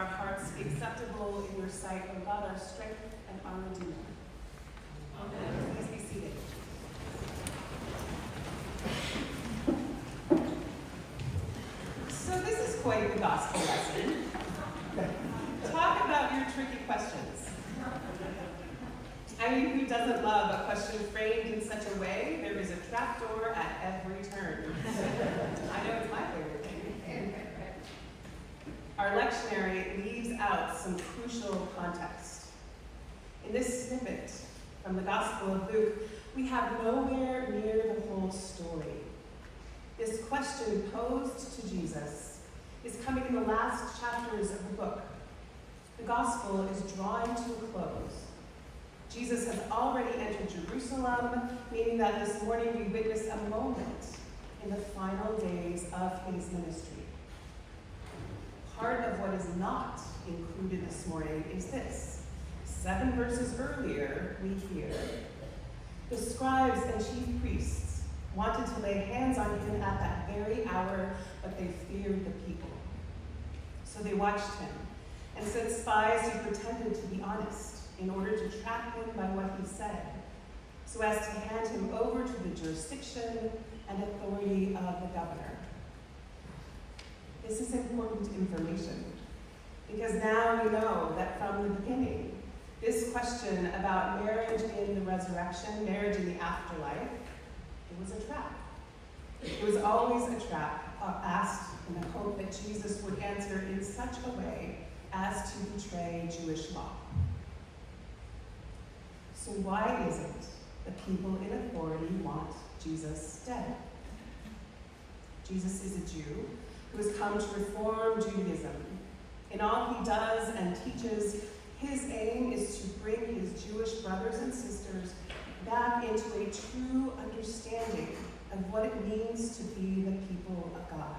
hearts be acceptable in your sight, O God, our strength and our Redeemer. Amen. Please be seated. So this is quite the gospel lesson. Talk about your tricky questions. I mean, who doesn't love a question framed in such a way there is a trapdoor at every turn? I know it's my favorite thing. Our lectionary leaves out some crucial context. In this snippet from the Gospel of Luke, we have nowhere near the whole story. This question posed to Jesus is coming in the last chapters of the book. The Gospel is drawing to a close. Jesus has already entered Jerusalem, meaning that this morning we witness a moment in the final days of his ministry. Part of what is not included this morning is this. 7 verses earlier, we hear, the scribes and chief priests wanted to lay hands on him at that very hour, but they feared the people. So they watched him and sent spies who pretended to be honest in order to trap him by what he said, so as to hand him over to the jurisdiction and authority of the governor. This is important information, because now we know that from the beginning, this question about marriage in the resurrection, marriage in the afterlife, it was a trap. It was always a trap asked in the hope that Jesus would answer in such a way as to betray Jewish law. So why is it that people in authority want Jesus dead? Jesus is a Jew who has come to reform Judaism. In all he does and teaches, his aim is to bring his Jewish brothers and sisters back into a true understanding of what it means to be the people of God.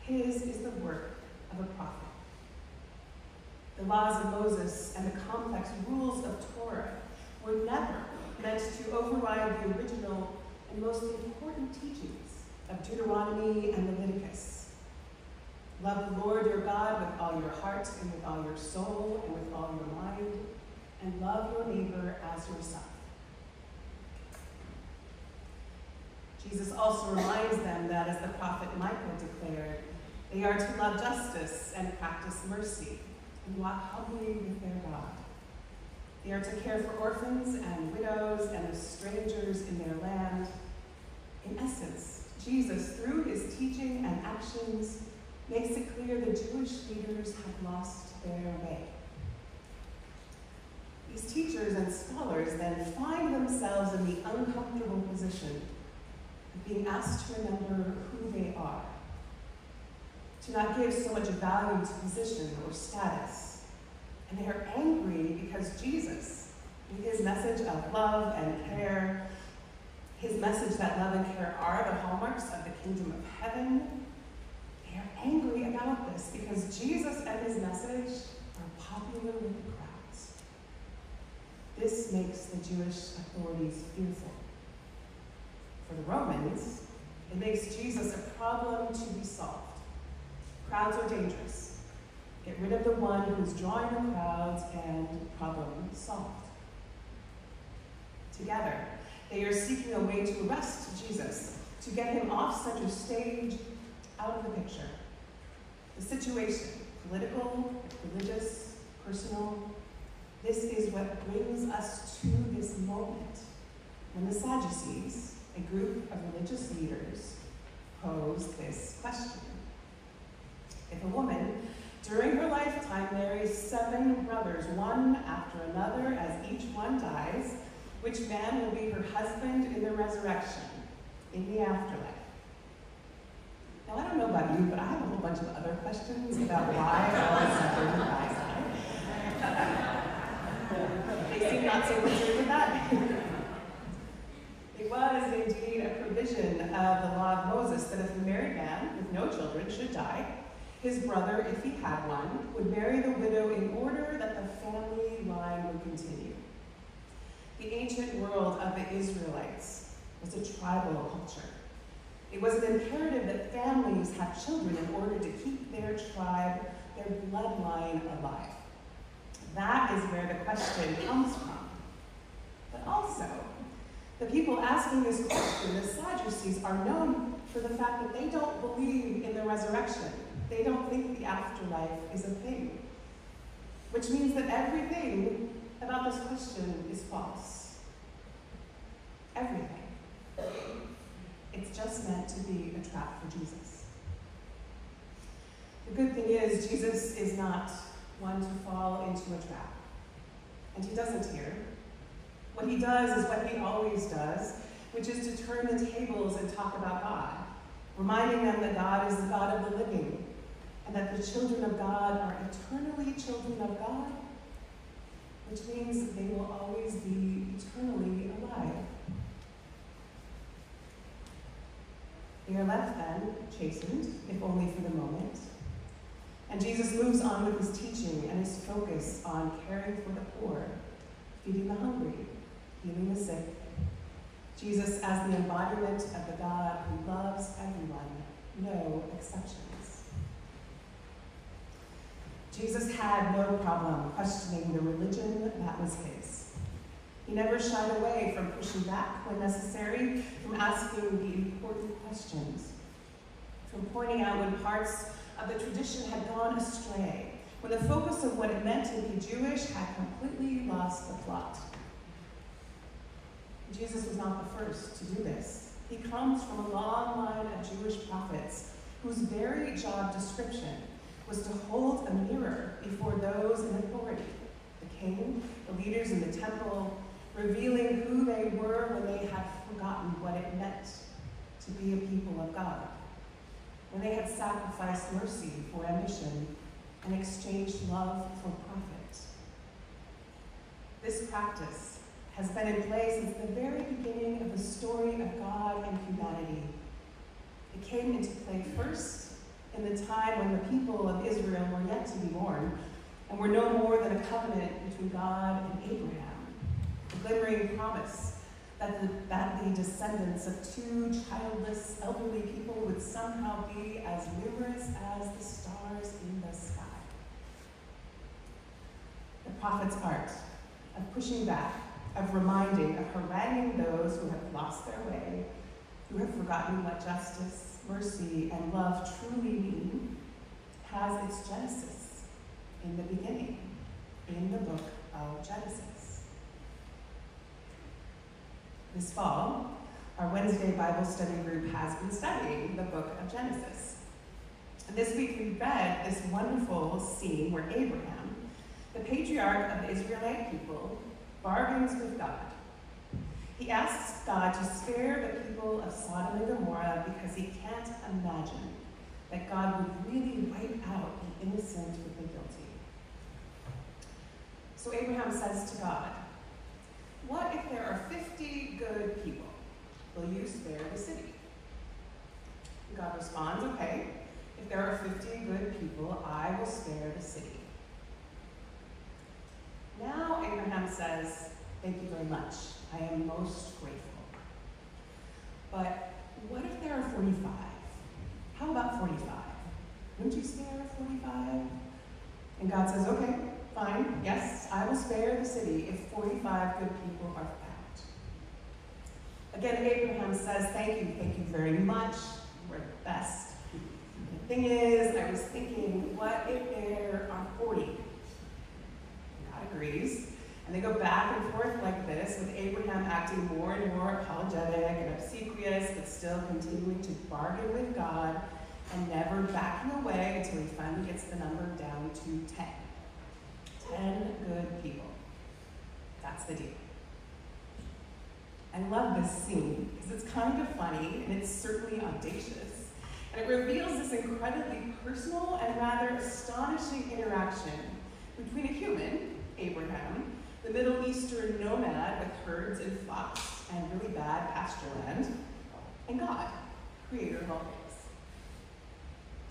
His is the work of a prophet. The laws of Moses and the complex rules of Torah were never meant to override the original and most important teachings of Deuteronomy and Leviticus. Love the Lord your God with all your heart and with all your soul and with all your mind, and love your neighbor as yourself. Jesus also reminds them that, as the prophet Micah declared, they are to love justice and practice mercy and walk humbly with their God. They are to care for orphans and widows and the strangers in their land. In essence, Jesus, through his teaching and actions, makes it clear the Jewish leaders have lost their way. These teachers and scholars then find themselves in the uncomfortable position of being asked to remember who they are, to not give so much value to position or status. And they are angry because Jesus, with his message of love and care, his message that love and care are the hallmarks of the kingdom of heaven, they are angry about this because Jesus and his message are popular with the crowds. This makes the Jewish authorities fearful. For the Romans, it makes Jesus a problem to be solved. Crowds are dangerous. Get rid of the one who's drawing the crowds and problem solved. Together, they are seeking a way to arrest Jesus, to get him off center stage, out of the picture. The situation, political, religious, personal, this is what brings us to this moment when the Sadducees, a group of religious leaders, pose this question. If a woman during her lifetime marries 7 brothers, one after another, as each one dies, which man will be her husband in the resurrection, in the afterlife? Now, I don't know about you, but I have a whole bunch of other questions about why all 7 guys die. They seem not so concerned with that. It was indeed a provision of the law of Moses that if a married man with no children should die, his brother, if he had one, would marry the widow in order that the family line would continue. The ancient world of the Israelites was a tribal culture. It was an imperative that families have children in order to keep their tribe their bloodline alive? That is where the question comes from. But also, the people asking this question, the Sadducees, are known for the fact that they don't believe in the resurrection. They don't think the afterlife is a thing. Which means that everything about this question is false. Everything. It's just meant to be a trap for Jesus. The good thing is, Jesus is not one to fall into a trap. And he doesn't here. What he does is what he always does, which is to turn the tables and talk about God, reminding them that God is the God of the living, and that the children of God are eternally children of God, which means that they will always be eternally alive. They are left then, chastened, if only for the moment. And Jesus moves on with his teaching and his focus on caring for the poor, feeding the hungry, healing the sick. Jesus as the embodiment of the God who loves everyone, no exceptions. Jesus had no problem questioning the religion that was his. He never shied away from pushing back when necessary, from asking the important questions, from pointing out when parts of the tradition had gone astray, when the focus of what it meant to be Jewish had completely lost the plot. Jesus was not the first to do this. He comes from a long line of Jewish prophets whose very job description was to hold a mirror before those in authority, the king, the leaders in the temple, revealing who they were when they had forgotten what it meant to be a people of God, when they had sacrificed mercy for ambition and exchanged love for profit. This practice has been in place since the very beginning of the story of God and humanity. It came into play first in the time when the people of Israel were yet to be born and were no more than a covenant between God and Abraham, a glimmering promise that the descendants of two childless elderly people would somehow be as numerous as the stars in the sky. The prophet's art of pushing back, of reminding, of haranguing those who have lost their way, who have forgotten what justice, mercy, and love truly mean, has its genesis in the beginning, in the book of Genesis. This fall, our Wednesday Bible study group has been studying the book of Genesis. And this week we read this wonderful scene where Abraham, the patriarch of the Israelite people, bargains with God. He asks God to spare the people of Sodom and Gomorrah because he can't imagine that God would really wipe out the innocent with the guilty. So Abraham says to God, "What if there are 50 good people? Will you spare the city?" And God responds, "Okay, if there are 50 good people, I will spare the city." Now Abraham says, "Thank you very much. I am most grateful. But what if there are 45? How about 45? Wouldn't you spare 45? And God says, "Okay, fine. Yes, I will spare the city if 45 good people are found." Again, Abraham says, thank you very much. We're the best. The thing is, I was thinking, what if there are 40? God agrees. And they go back and forth like this, with Abraham acting more and more apologetic and obsequious, but still continuing to bargain with God and never backing away until he finally gets the number down to 10. 10 good people. That's the deal. I love this scene because it's kind of funny and it's certainly audacious. And it reveals this incredibly personal and rather astonishing interaction between a human, Abraham, the Middle Eastern nomad with herds and flocks and really bad pasture land, and God, creator of all things.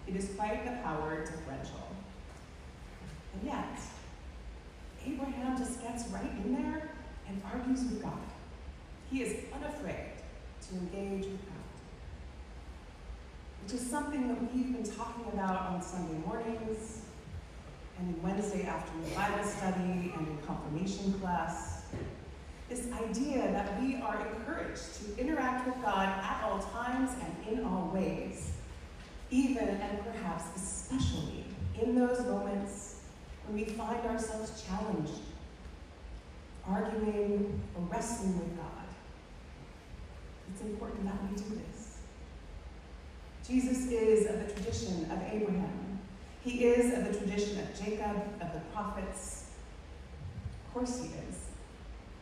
It is quite the power differential. And yet, Abraham just gets right in there and argues with God. He is unafraid to engage with God, which is something that we've been talking about on Sunday mornings, and in Wednesday afternoon Bible study and in confirmation class. This idea that we are encouraged to interact with God at all times and in all ways, even and perhaps especially in those moments when we find ourselves challenged, arguing, or wrestling with God. It's important that we do this. Jesus is of the tradition of Abraham. He is of the tradition of Jacob, of the prophets. Of course he is.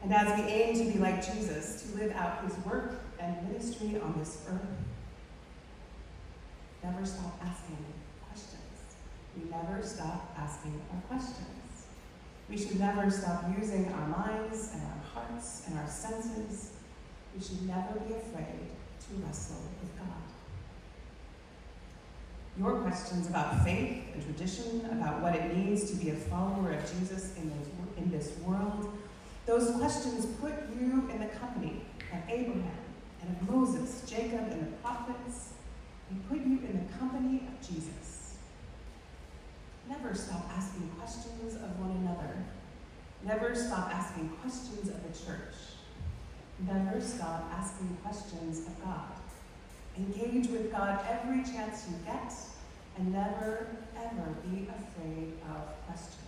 And as we aim to be like Jesus, to live out his work and ministry on this earth, never stop asking questions. We never stop asking our questions. We should never stop using our minds and our hearts and our senses. We should never be afraid to wrestle with God. Your questions about faith and tradition, about what it means to be a follower of Jesus in this world, those questions put you in the company of Abraham and of Moses, Jacob, and the prophets, and put you in the company of Jesus. Never stop asking questions of one another. Never stop asking questions of the church. Never stop asking questions of God. Engage with God every chance you get, and never, ever be afraid of questions.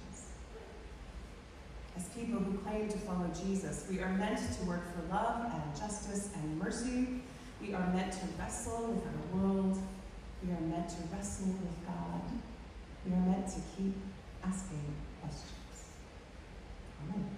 As people who claim to follow Jesus, we are meant to work for love and justice and mercy. We are meant to wrestle with our world. We are meant to wrestle with God. We are meant to keep asking questions. Amen.